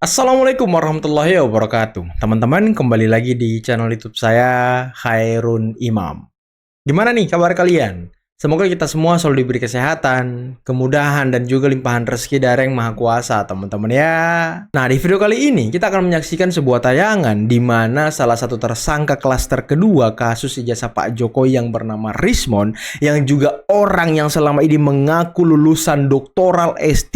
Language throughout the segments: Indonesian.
Assalamualaikum warahmatullahi wabarakatuh. Teman-teman, kembali lagi di channel YouTube saya, Khairun Imam. Gimana nih kabar kalian? Semoga kita semua selalu diberi kesehatan, kemudahan, dan juga limpahan rezeki dari Yang Maha Kuasa, teman-teman ya. Nah, di video kali ini kita akan menyaksikan sebuah tayangan di mana salah satu tersangka klaster kedua kasus ijazah Pak Jokowi yang bernama Rismon, yang juga orang yang selama ini mengaku lulusan doktoral S3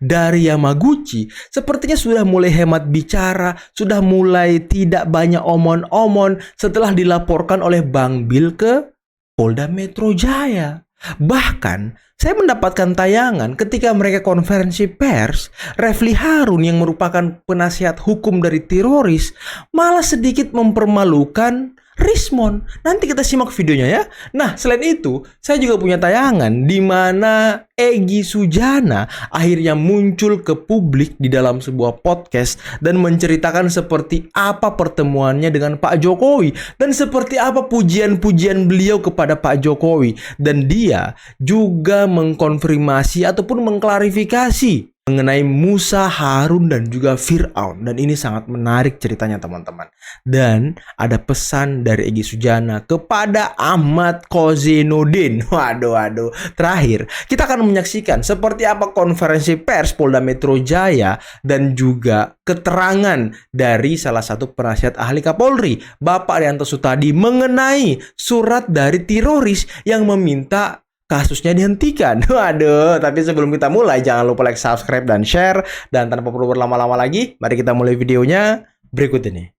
dari Yamaguchi, sepertinya sudah mulai hemat bicara, sudah mulai tidak banyak omon-omon setelah dilaporkan oleh Bang Bil ke Polda Metro Jaya. Bahkan, saya mendapatkan tayangan ketika mereka konferensi pers, Refli Harun yang merupakan penasihat hukum dari teroris malah sedikit mempermalukan Rismon. Nanti kita simak videonya ya. Nah, selain itu, saya juga punya tayangan di mana Egy Sujana akhirnya muncul ke publik di dalam sebuah podcast dan menceritakan seperti apa pertemuannya dengan Pak Jokowi dan seperti apa pujian-pujian beliau kepada Pak Jokowi. Dan dia juga mengkonfirmasi ataupun mengklarifikasi mengenai Musa, Harun, dan juga Fir'aun. Dan ini sangat menarik ceritanya teman-teman. Dan ada pesan dari Egy Sujana kepada Ahmad Kozenudin. Waduh. Terakhir, kita akan menyaksikan seperti apa konferensi pers Polda Metro Jaya dan juga keterangan dari salah satu penasihat ahli Kapolri, Bapak Arianto Sutadi, mengenai surat dari teroris yang meminta kasusnya dihentikan. Waduh, tapi sebelum kita mulai, jangan lupa like, subscribe, dan share. Dan tanpa perlu berlama-lama lagi, mari kita mulai videonya berikut ini.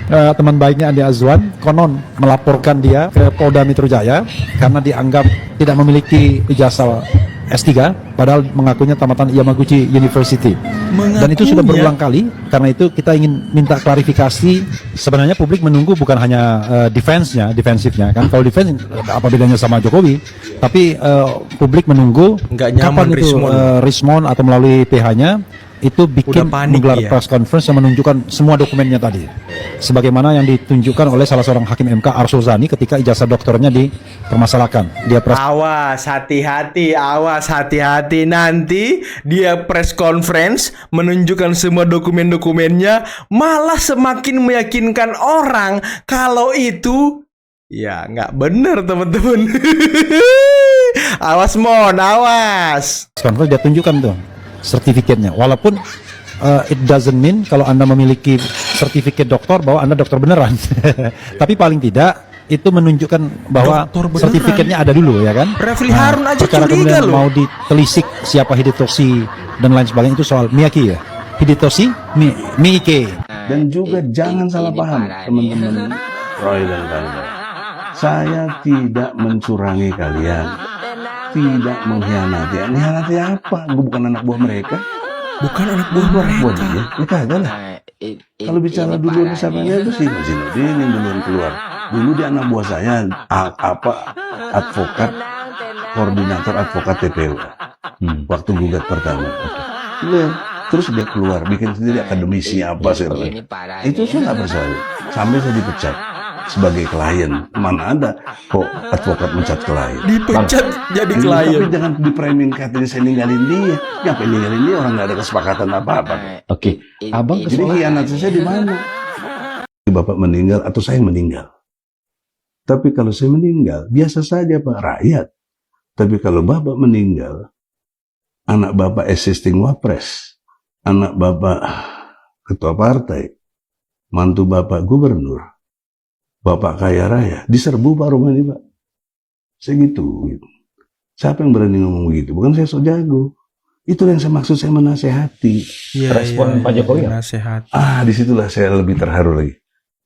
Teman baiknya Andi Azwan konon melaporkan dia ke Polda Metro Jaya karena dianggap tidak memiliki ijazah S3, padahal mengakunya tamatan Yamaguchi University. Dan itu sudah berulang kali. Karena itu kita ingin minta klarifikasi. Sebenarnya publik menunggu bukan hanya defensifnya kan. Kalau defense apa bedanya sama Jokowi? Tapi publik menunggu kapan itu Rismon atau melalui PH-nya itu bikin menggelar press conference yang menunjukkan semua dokumennya tadi, sebagaimana yang ditunjukkan oleh salah seorang hakim MK Arsul Sani ketika ijazah doktornya dipermasalahkan. Dia awas hati-hati nanti dia press conference menunjukkan semua dokumen-dokumennya, malah semakin meyakinkan orang kalau itu ya nggak bener teman-teman. Awas conference dia tunjukkan tuh sertifikatnya, walaupun it doesn't mean kalau Anda memiliki sertifikat doktor bahwa Anda dokter beneran. Tapi paling tidak itu menunjukkan bahwa sertifikatnya ada dulu ya kan. Refli Harun aja curiga loh. Mau ditelisik siapa Hidetoshi dan lain sebagainya, itu soal Miyake ya. Hidetoshi Miike. Dan juga jangan salah paham teman-teman Roy dan kawan. Saya tidak mencurangi kalian, tidak mengkhianati. Mengkhianati apa? Gue bukan anak buah mereka. Bukan anak buah mereka. Dia. Ya kagak lah. Kalau bicara dulu siapanya itu sih Kozenudin yang duluan keluar. Dulu dia anak buah saya, advokat, koordinator advokat TPU. Waktu gugat pertama. Terus dia keluar, bikin sendiri akademisi apa sih. Itu saya nggak percaya. Sampai saya dipecat sebagai klien. Mana ada kok advokat mencat klien? Dipecat jadi klien. Tapi jangan di-framing katanya saya ninggalin dia. Yang ninggalin dia orang nggak ada kesepakatan apa-apa. Oke. Abang jadi khianat saya di mana? Bapak meninggal atau saya meninggal. Tapi kalau saya meninggal, biasa saja Pak, rakyat. Tapi kalau Bapak meninggal, anak Bapak existing wapres, anak Bapak ketua partai, mantu Bapak gubernur, Bapak kaya raya, diserbu Pak Romani Pak. Segitu. Siapa yang berani ngomong begitu? Bukan saya sok jago. Itu yang saya maksud, saya menasehati. Respon Pak Jokowi menasehati. Disitulah saya lebih terharu lagi.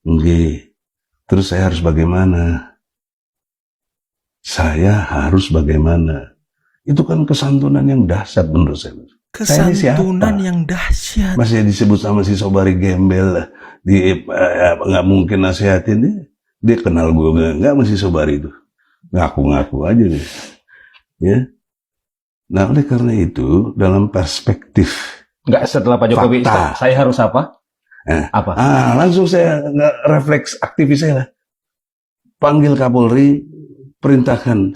Oke. Terus saya harus bagaimana? Saya harus bagaimana? Itu kan kesantunan yang dahsyat menurut saya. Kesantunan yang dahsyat. Masih disebut sama si Sobari gembel. Nggak mungkin nasihatin dia. Dia kenal gue nggak, masih Sobari itu. Ngaku-ngaku aja deh. Ya. Nah oleh karena itu dalam perspektif nggak setelah Pak Jokowi saya harus apa? Apa? Langsung saya refleks aktivis saya lah. Panggil Kapolri, perintahkan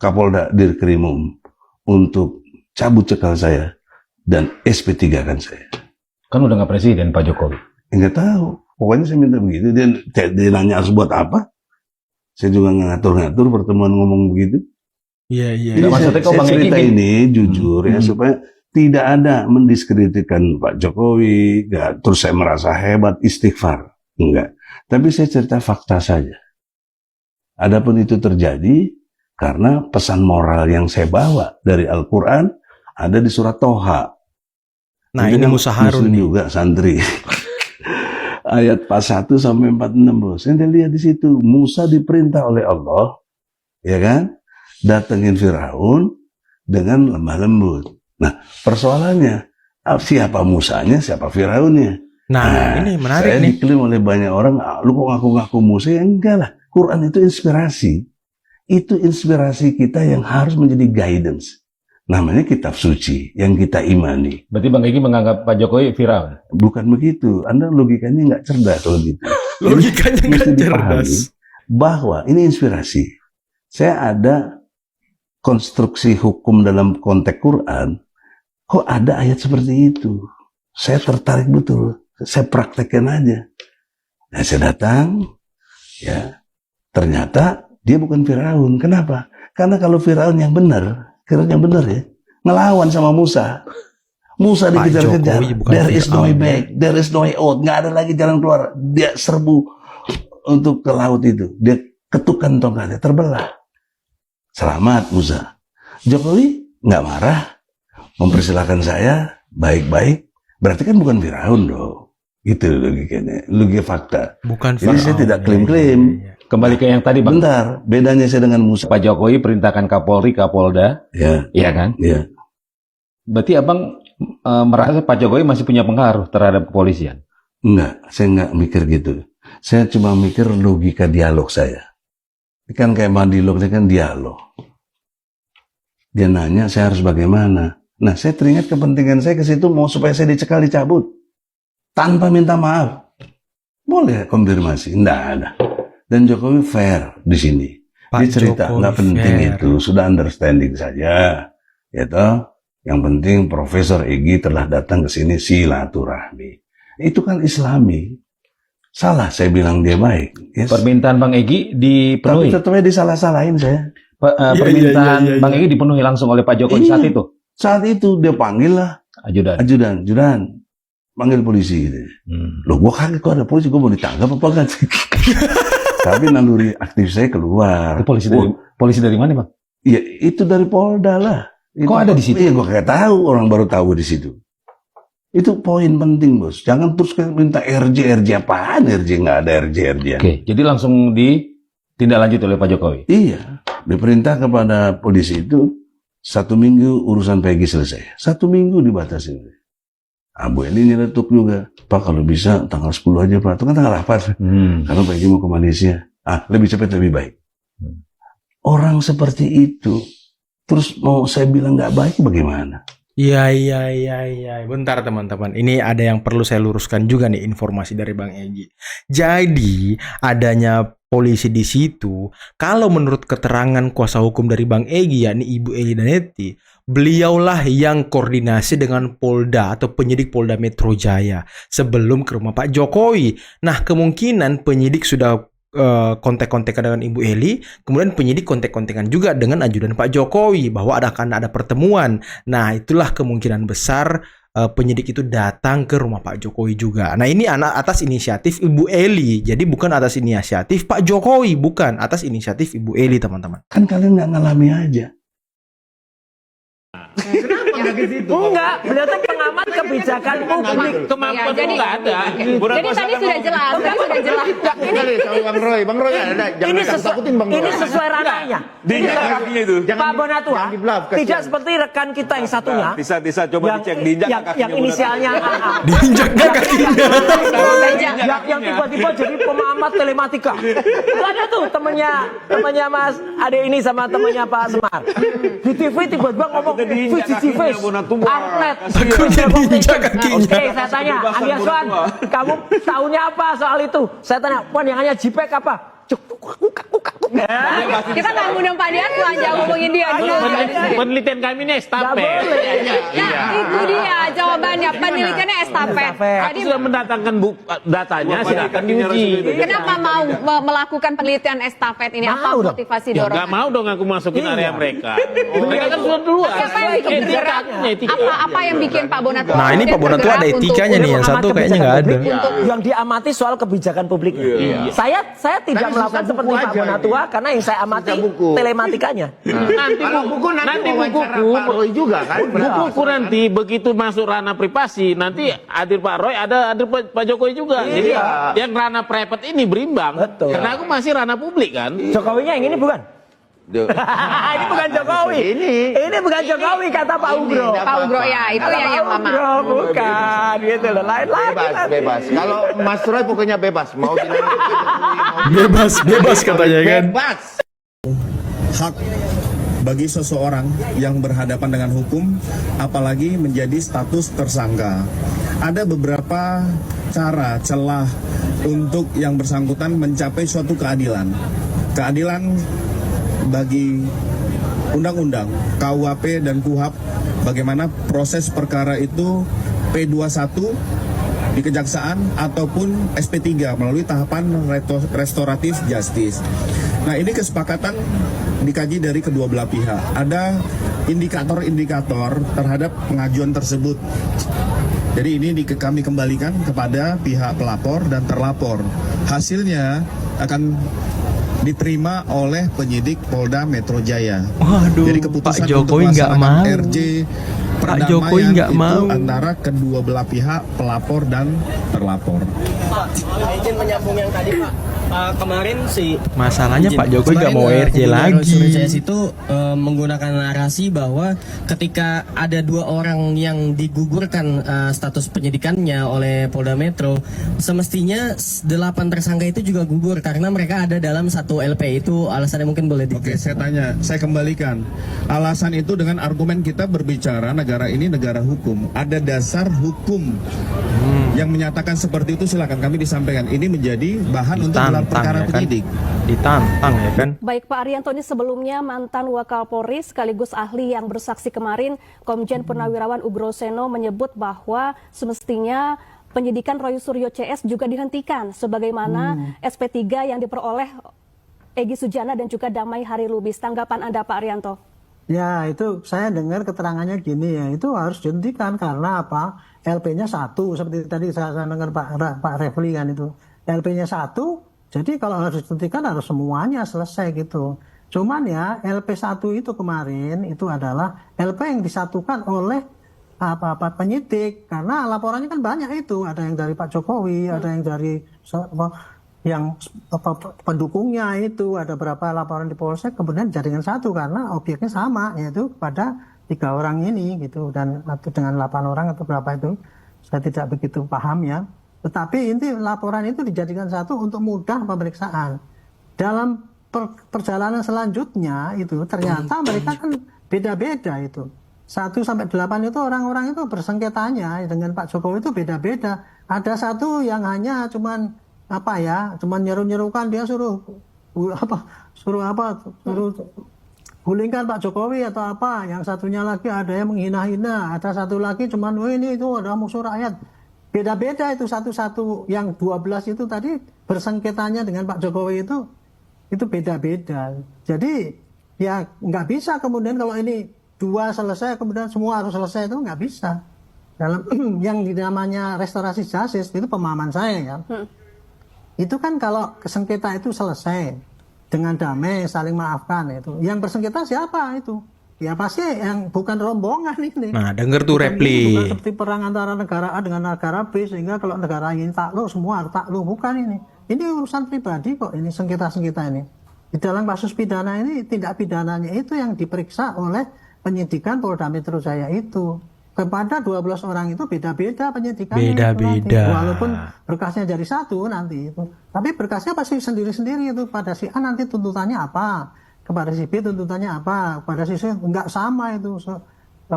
Kapolda Dirkrimum untuk cabut cekal saya dan SP3 kan saya. Kan udah nggak presiden Pak Jokowi. Enggak tahu. Pokoknya saya minta begitu. Dia nanya harus buat apa. Saya juga nggak ngatur-ngatur pertemuan ngomong begitu. Iya. Jadi maksudnya kok saya Bang Egy cerita ini jujur ya supaya tidak ada mendiskreditkan Pak Jokowi. Terus saya merasa hebat, istighfar. Enggak. Tapi saya cerita fakta saja. Adapun itu terjadi karena pesan moral yang saya bawa dari Al-Quran ada di surat Toha. Nah, ini kan Musa Harun Muslim nih. juga santri. Ayat 41 sampai 46, Bos. Anda lihat di situ, Musa diperintah oleh Allah, ya kan? Datengin Firaun dengan lemah lembut. Nah, persoalannya siapa Musanya, siapa Firaunnya? Nah, ini menarik saya nih. diklaim oleh banyak orang, lu kok ngaku-ngaku Musa? Ya enggak lah. Quran itu inspirasi. Itu inspirasi kita yang harus menjadi guidance. Namanya kitab suci yang kita imani. Berarti Bang Egy menganggap Pak Jokowi Firaun. Bukan begitu. Anda logikanya nggak cerdas kalau gitu. Logikanya Mesti nggak dipahami cerdas. bahwa ini inspirasi. Saya ada konstruksi hukum dalam konteks Quran. Kok ada ayat seperti itu? Saya tertarik betul. Saya praktekkan aja. Nah, saya datang, ya. Ternyata dia bukan Firaun. Kenapa? Karena kalau Firaun yang benar, Firaun yang benar ya, ngelawan sama Musa. Musa Pak dikejar-kejar. Jokowi bukan There is no way Firaun. back. There is no way out. Nggak ada lagi jalan keluar. Dia serbu untuk ke laut itu. Dia ketukan tongkatnya, terbelah. Selamat Musa. Jokowi nggak marah, mempersilahkan saya baik-baik. Berarti kan bukan Firaun dong. Gitu logikanya, logika fakta. Bukan Jadi saya Firaun. tidak klaim-klaim. Iya. Kembali ke yang tadi Bang. Bentar, bedanya saya dengan Musa. Pak Jokowi perintahkan Kapolri, Kapolda, Ya, iya kan? ya. Berarti Abang merasa Pak Jokowi masih punya pengaruh terhadap kepolisian? Enggak, saya enggak mikir gitu. Saya cuma mikir logika dialog saya. Ini kan kayak mandilog, ini kan dialog. Dia nanya, saya harus bagaimana? Nah, saya teringat kepentingan saya ke situ mau supaya saya dicekal, dicabut. Tanpa minta maaf. Boleh konfirmasi? Enggak ada. Dan Jokowi fair di sini. Pak Dia cerita, Jokowi nggak penting fair. itu, sudah understanding saja. Ya toh? Yang penting Profesor Egy telah datang ke sini silaturahmi. Itu kan Islami. Salah saya bilang dia baik. Yes. Permintaan Bang Egy Tapi dipenuhi. tetapnya disalah-salahin saya. Permintaan iya. Bang Egy dipenuhi langsung oleh Pak Jokowi Iya. saat itu. Saat itu dia panggil lah Ajudan. ajudan, panggil polisi gitu. Loh, gua kaget kok ada polisi, gua mau ditangkap apa enggak? Tapi naluri aktif saya keluar. Itu polisi Wah, dari mana Bang? ya itu dari Polda lah. Itu, Kok ada di situ? Iya, gua kagak tahu, orang baru tahu di situ. Itu poin penting, Bos. Jangan terus minta RJ apaan? RJ nggak ada RJ. Oke, jadi langsung ditindaklanjuti oleh Pak Jokowi. Iya, diperintah kepada polisi itu 1 minggu urusan Peggy selesai. 1 minggu dibatasi. Bu ini nyeletuk juga. Pak kalau bisa tanggal 10 aja Pak. Itu kan tanggal 8. Karena Peggy mau ke Malaysia. Lebih cepat lebih baik. Orang seperti itu, terus mau saya bilang nggak baik bagaimana? Iya. Bentar teman-teman, ini ada yang perlu saya luruskan juga nih informasi dari Bang Egy. Jadi adanya polisi di situ, kalau menurut keterangan kuasa hukum dari Bang Egy, yakni Ibu Ely Danetti, beliaulah yang koordinasi dengan Polda atau penyidik Polda Metro Jaya sebelum ke rumah Pak Jokowi. Nah, kemungkinan penyidik sudah kontek-kontekan dengan Ibu Ely, kemudian penyidik kontek-kontekan juga dengan ajudan Pak Jokowi bahwa akan ada pertemuan. Nah, itulah kemungkinan besar penyidik itu datang ke rumah Pak Jokowi juga. Nah, ini atas inisiatif Ibu Ely. Jadi bukan atas inisiatif Pak Jokowi, bukan atas inisiatif Ibu Ely, teman-teman. Kan kalian nggak ngalami aja. Enggak, beliau tuh pengamat kebijakan publik. Kemampuan itu nggak ada. Jadi tadi sudah jelas, Bang Roy ada. Ini sesuai ranahnya. Diinjak kakinya itu. Pak Bonatua, tidak seperti rekan kita yang satunya. Bisa coba dicek diinjak kakinya. Yang inisialnya AA. Diinjak kakinya. Yang tiba-tiba jadi pemahamat telematika. Itu ada tuh temannya Mas Ade ini sama temannya Pak Semar. Di TV tiba-tiba ngomong face atlet. Takutnya diinjak kakinya. Oke, saya tanya, Andi Aswan, kamu tahunya apa soal itu? Saya tanya, Puan yang hanya JPEG apa? Kita nggak ngundang Pak Dias, aja ngomongin dia dulu. Penelitian kami ini estafet. Nah, itu dia jawabannya. Penelitiannya estafet. Aku sudah mendatangkan datanya, silakan diuji. Kenapa mau melakukan penelitian estafet ini? Apa motivasi Ya, dorongan? nggak mau dong aku masukin area mereka. Mereka kan sudah duluan. Siapa yang bikin bergerak? Apa yang bikin Pak Bonatua? Nah, ini Pak Bonatua ada bergerak etikanya untuk nih, yang satu mengamati kayaknya nggak ada. kebijakan publik yang diamati soal kebijakan publiknya. Saya tidak melakukan seperti Pak Bonatua karena yang saya amati telematikanya. Nanti bukuku juga kan. Bukuku nanti begitu masuk ranah privasi, nanti hadir Pak Roy, ada Pak Jokowi juga. Jadi yang ranah private ini berimbang. Betul. Karena aku masih ranah publik kan. Jokowinya yang ini bukan? Ini bukan Jokowi. Ini bukan Jokowi kata Pak Ugro. Pak Ugro ya, itu Kata yang Pak lama. Ugro, bukan gitu loh. Lain lagi. Bebas. Kalau Mas Roy pokoknya bebas. Mau bilang Bebas katanya kan. bebas. Hak bagi seseorang yang berhadapan dengan hukum, apalagi menjadi status tersangka. Ada beberapa cara, celah untuk yang bersangkutan mencapai suatu keadilan. Keadilan bagi undang-undang, KUHP dan KUHAP, bagaimana proses perkara itu P21 di kejaksaan ataupun SP3 melalui tahapan restoratif justice. Nah, ini kesepakatan dikaji dari kedua belah pihak. Ada indikator-indikator terhadap pengajuan tersebut. Jadi ini kami kembalikan kepada pihak pelapor dan terlapor. Hasilnya akan diterima oleh penyidik Polda Metro Jaya. Waduh, Jadi keputusan Pak Jokowi untuk nggak melaksanakan mau. RJ Pak Jokowi perdamaian nggak itu mau. antara kedua belah pihak pelapor dan terlapor. Pak, izin menyambung yang tadi Pak. Kemarin si Masalahnya Pak Jokowi nggak mau kemarin, RJ Gubernur lagi. Surya itu menggunakan narasi bahwa ketika ada dua orang yang digugurkan status penyidikannya oleh Polda Metro, semestinya 8 tersangka itu juga gugur karena mereka ada dalam satu LP. Itu alasannya mungkin boleh Oke, saya tanya, saya kembalikan. Alasan itu dengan argumen kita berbicara negara ini negara hukum. Ada dasar hukum yang menyatakan seperti itu, silakan kami disampaikan. Ini menjadi bahan untuk gelar perkara ya kan? penyidik. Ditantang ya kan. Baik Pak Arianto, ini sebelumnya mantan Wakapolri sekaligus ahli yang bersaksi kemarin, Komjen Purnawirawan Ugroseno menyebut bahwa semestinya penyidikan Roy Suryo CS juga dihentikan sebagaimana SP3 yang diperoleh Egy Sujana dan juga Damai Hari Lubis. Tanggapan Anda Pak Arianto? Ya, itu saya dengar keterangannya gini ya, itu harus dihentikan karena apa? LP-nya 1, seperti tadi saya dengar Pak Refli kan itu. LP-nya 1, jadi kalau harus dihentikan harus semuanya selesai gitu. Cuman ya, LP1 itu kemarin itu adalah LP yang disatukan oleh penyidik, karena laporannya kan banyak itu, ada yang dari Pak Jokowi, ada yang dari pendukungnya itu, ada berapa laporan di Polsek, kemudian jadikan satu karena objeknya sama, yaitu pada 3 orang ini gitu, dan dengan 8 orang atau berapa itu saya tidak begitu paham ya. Tetapi inti laporan itu dijadikan satu untuk mudah pemeriksaan. Dalam perjalanan selanjutnya itu ternyata mereka kan beda-beda itu. 1 sampai 8 itu orang-orang itu bersengketanya dengan Pak Jokowi itu beda-beda. Ada satu yang hanya cuman nyeru-nyerukan, dia suruh gulingkan Pak Jokowi atau apa. Yang satunya lagi ada yang menghina-hina, ada satu lagi cuman ini itu ada musuh rakyat. Beda-beda itu satu-satu. Yang 12 itu tadi bersengketanya dengan Pak Jokowi itu beda-beda. Jadi ya nggak bisa kemudian kalau ini 2 selesai kemudian semua harus selesai, itu nggak bisa. Dalam yang namanya restorasi justice itu pemahaman saya ya. Itu kan kalau sengketa itu selesai dengan damai, saling maafkan itu. Yang bersengketa siapa itu? Ya pasti yang bukan rombongan ini. Nah, denger tuh Bukan Repli. seperti perang antara negara A dengan negara B, sehingga kalau negara ini takluk semua harus takluk. Bukan ini. Ini urusan pribadi kok, ini sengketa-sengketa ini. Di dalam kasus pidana ini, tindak pidananya itu yang diperiksa oleh penyidikan Polda Metro Jaya itu. Kepada 12 orang itu beda-beda penyidikannya. Beda-beda. Walaupun berkasnya jadi satu nanti itu. Tapi berkasnya pasti sendiri-sendiri itu. Pada si A nanti tuntutannya apa. Kepada si B tuntutannya apa. Kepada si C enggak sama itu. 8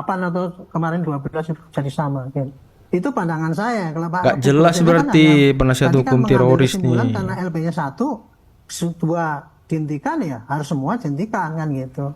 atau kemarin 12 itu jadi sama. Itu pandangan saya. Kalau Pak Gak jelas berarti penasihat tadi hukum mengambil teroris kesimpulan nih. Karena LP-nya 1, dua dihentikan ya harus semua dihentikan kan gitu.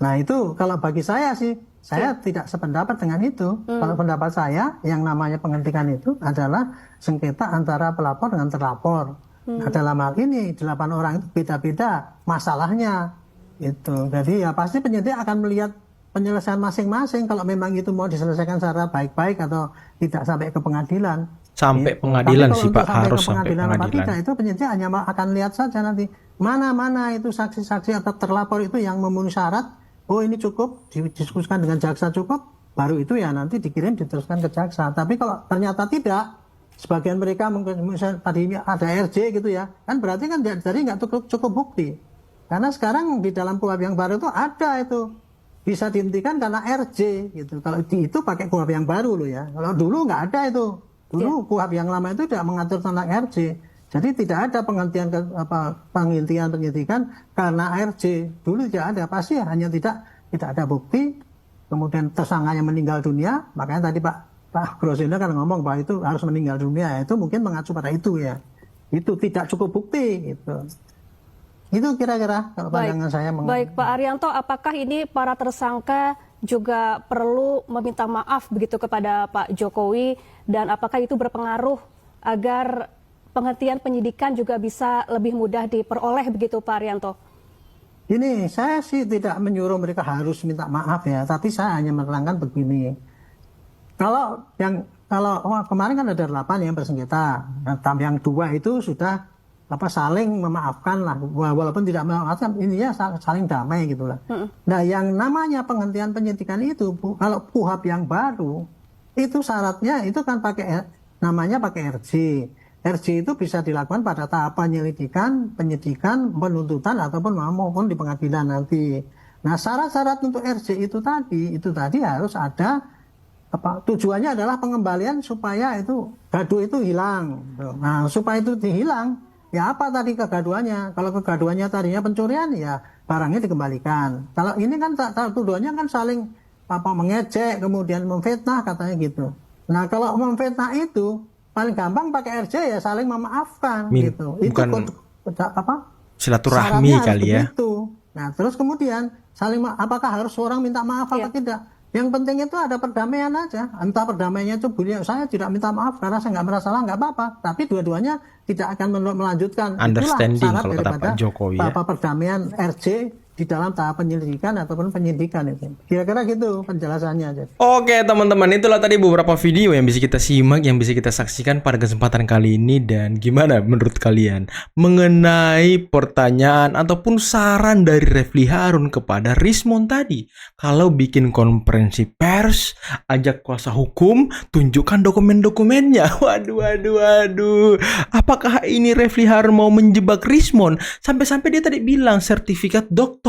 Nah itu kalau bagi saya sih, saya tidak sependapat dengan itu. Kalau pendapat saya, yang namanya penghentian itu adalah sengketa antara pelapor dengan terlapor. Nah, dalam hal ini 8 orang itu beda-beda masalahnya. Itu. Jadi ya pasti penyidik akan melihat penyelesaian masing-masing. Kalau memang itu mau diselesaikan secara baik-baik atau tidak sampai ke pengadilan. Sampai Gitu. pengadilan Tapi sih kalau Pak, untuk harus ke sampai pengadilan apa pengadilan. tidak, itu penyidik hanya akan lihat saja nanti mana itu saksi-saksi atau terlapor itu yang memenuhi syarat. Oh ini cukup, didiskusikan dengan jaksa cukup, baru itu ya nanti dikirim diteruskan ke jaksa. Tapi kalau ternyata tidak, sebagian mereka mungkin misalnya tadi ada RJ gitu ya, kan berarti kan jadi nggak cukup bukti. Karena sekarang di dalam KUHP yang baru itu ada itu bisa dihentikan karena RJ gitu. Kalau itu pakai KUHP yang baru loh ya. Kalau dulu nggak ada itu. Dulu KUHP yang lama itu tidak mengatur tentang RJ. Jadi tidak ada penghentian penyidikan karena RJ. Dulu tidak ada, pasti hanya tidak ada bukti. Kemudian tersangkanya meninggal dunia, makanya tadi Pak Groseno kan ngomong bahwa itu harus meninggal dunia. Itu mungkin mengacu pada itu ya. Itu tidak cukup bukti gitu. Itu kira-kira kalau pandangan saya. Baik Pak Arianto, apakah ini para tersangka juga perlu meminta maaf begitu kepada Pak Jokowi, dan apakah itu berpengaruh agar penghentian penyidikan juga bisa lebih mudah diperoleh begitu Pak Arianto? Ini saya sih tidak menyuruh mereka harus minta maaf ya, tapi saya hanya menerangkan begini. Kalau kemarin kan ada 8 yang bersengketa, yang 2 itu sudah saling memaafkan lah, walaupun tidak memaafkan, ininya saling damai gitulah. Nah yang namanya penghentian penyidikan itu, kalau KUHP yang baru itu syaratnya itu kan namanya pakai RJ. RJ itu bisa dilakukan pada tahap penyelidikan, penyidikan, penuntutan ataupun maupun di pengadilan nanti. Nah syarat-syarat untuk RJ itu tadi harus ada tujuannya adalah pengembalian supaya itu gaduh itu hilang. Nah supaya itu dihilang, ya apa tadi kegaduhannya? Kalau kegaduhannya tadinya pencurian, ya barangnya dikembalikan. Kalau ini kan tuduhannya kan saling mengejek, kemudian memfitnah katanya gitu. Nah kalau memfitnah itu paling gampang pakai RJ ya saling memaafkan gitu. Bukan Itu silaturahmi kali ya. Begitu. Nah terus kemudian apakah harus orang minta maaf apa tidak? Yang penting itu ada perdamaian aja. Entah perdamaiannya itu saya tidak minta maaf karena saya nggak merasa salah, nggak apa-apa. Tapi dua-duanya tidak akan melanjutkan. Understanding itulah syarat kalau kata daripada Pak Jokowi ya. perdamaian RJ di dalam tahap penyelidikan ataupun penyidikan itu. Kira-kira gitu penjelasannya aja. Oke teman-teman, itulah tadi beberapa video yang bisa kita simak, yang bisa kita saksikan pada kesempatan kali ini. Dan gimana menurut kalian mengenai pertanyaan ataupun saran dari Refli Harun kepada Rismon tadi? Kalau bikin konferensi pers, ajak kuasa hukum, tunjukkan dokumen-dokumennya. Waduh. Apakah ini Refli Harun mau menjebak Rismon? Sampai-sampai dia tadi bilang sertifikat dokter.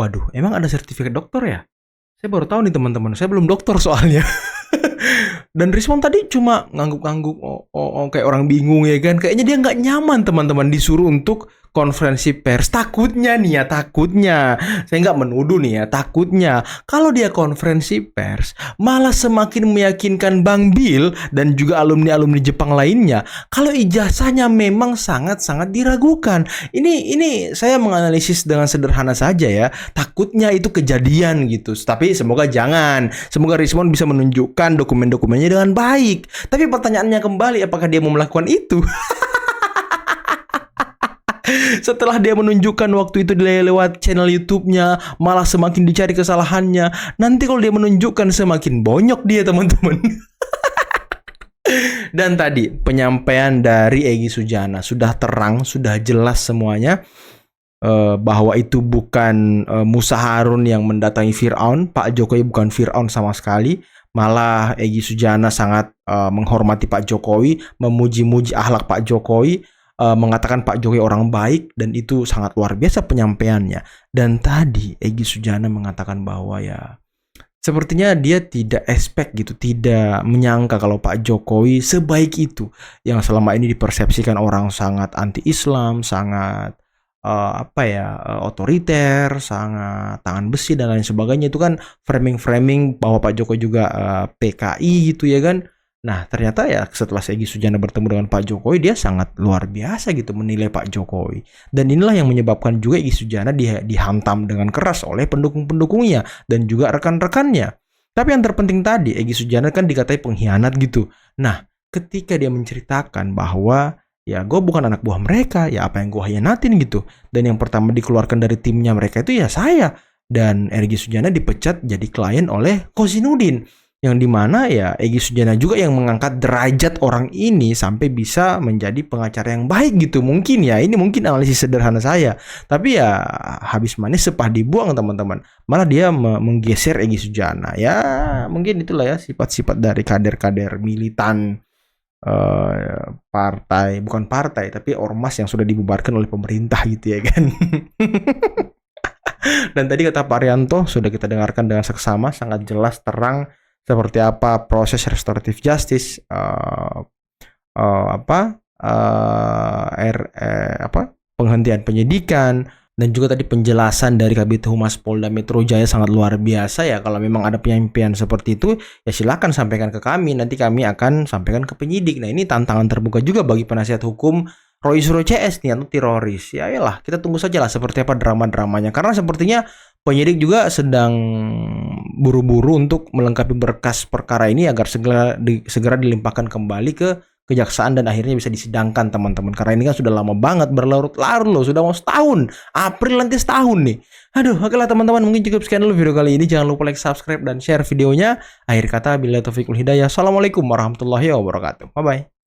Waduh, emang ada sertifikat dokter ya? Saya baru tahu nih teman-teman, saya belum dokter soalnya. Dan Rismon tadi cuma ngangguk-ngangguk, kayak orang bingung ya kan. Kayaknya dia nggak nyaman teman-teman disuruh untuk konferensi pers. Takutnya nih ya, saya nggak menuduh nih ya, takutnya kalau dia konferensi pers malah semakin meyakinkan Bang Bill dan juga alumni-alumni Jepang lainnya kalau ijazahnya memang sangat-sangat diragukan. Ini saya menganalisis dengan sederhana saja ya. Takutnya itu kejadian gitu. Tapi semoga jangan. Semoga Rismon bisa menunjukkan dokumen-dokumennya dengan baik. Tapi pertanyaannya kembali, apakah dia mau melakukan itu? Setelah dia menunjukkan waktu itu lewat channel YouTube-nya, malah semakin dicari kesalahannya. Nanti kalau dia menunjukkan semakin bonyok dia teman-teman. Dan tadi penyampaian dari Egy Sujana sudah terang, sudah jelas semuanya. Bahwa itu bukan Musa Harun yang mendatangi Fir'aun. Pak Jokowi bukan Fir'aun sama sekali. Malah Egy Sujana sangat menghormati Pak Jokowi, memuji-muji akhlak Pak Jokowi, mengatakan Pak Jokowi orang baik, dan itu sangat luar biasa penyampaiannya. Dan tadi Egy Sujana mengatakan bahwa ya sepertinya dia tidak expect gitu, tidak menyangka kalau Pak Jokowi sebaik itu, yang selama ini dipersepsikan orang sangat anti-Islam, sangat otoriter, sangat tangan besi dan lain sebagainya. Itu kan framing-framing bahwa Pak Jokowi juga PKI gitu ya kan. Nah, ternyata ya setelah Egy Sujana bertemu dengan Pak Jokowi, dia sangat luar biasa gitu menilai Pak Jokowi. Dan inilah yang menyebabkan juga Egy Sujana dihantam dengan keras oleh pendukung-pendukungnya dan juga rekan-rekannya. Tapi yang terpenting tadi, Egy Sujana kan dikatai pengkhianat gitu. Nah, ketika dia menceritakan bahwa ya gue bukan anak buah mereka, ya apa yang gue hianatin gitu. Dan yang pertama dikeluarkan dari timnya mereka itu ya saya. Dan Egy Sujana dipecat jadi klien oleh Kozinudin. Yang dimana ya Egy Sujana juga yang mengangkat derajat orang ini sampai bisa menjadi pengacara yang baik gitu. Mungkin ya, ini mungkin analisis sederhana saya. Tapi ya habis manis sepah dibuang teman-teman. Malah dia menggeser Egy Sujana. Ya mungkin itulah ya sifat-sifat dari kader-kader militan partai, bukan partai tapi ormas yang sudah dibubarkan oleh pemerintah gitu ya kan. Dan tadi kata Pak Arianto sudah kita dengarkan dengan seksama, sangat jelas terang seperti apa proses restoratif justice, penghentian penyidikan, dan juga tadi penjelasan dari Kabid Humas Polda Metro Jaya sangat luar biasa ya. Kalau memang ada penyampaian seperti itu ya silakan sampaikan ke kami, nanti kami akan sampaikan ke penyidik. Nah, ini tantangan terbuka juga bagi penasihat hukum Roy Suryo CS nih atau teroris. Ya iyalah, kita tunggu saja lah seperti apa drama-dramanya, karena sepertinya penyidik juga sedang buru-buru untuk melengkapi berkas perkara ini agar segera dilimpahkan kembali ke kejaksaan dan akhirnya bisa disidangkan teman-teman. Karena ini kan sudah lama banget berlarut-larut loh, sudah mau setahun. April nanti setahun nih. Aduh, oke lah teman-teman, mungkin cukup sekian dulu video kali ini. Jangan lupa like, subscribe, dan share videonya. Akhir kata, billahi taufiq wal hidayah. Assalamualaikum warahmatullahi wabarakatuh. Bye-bye.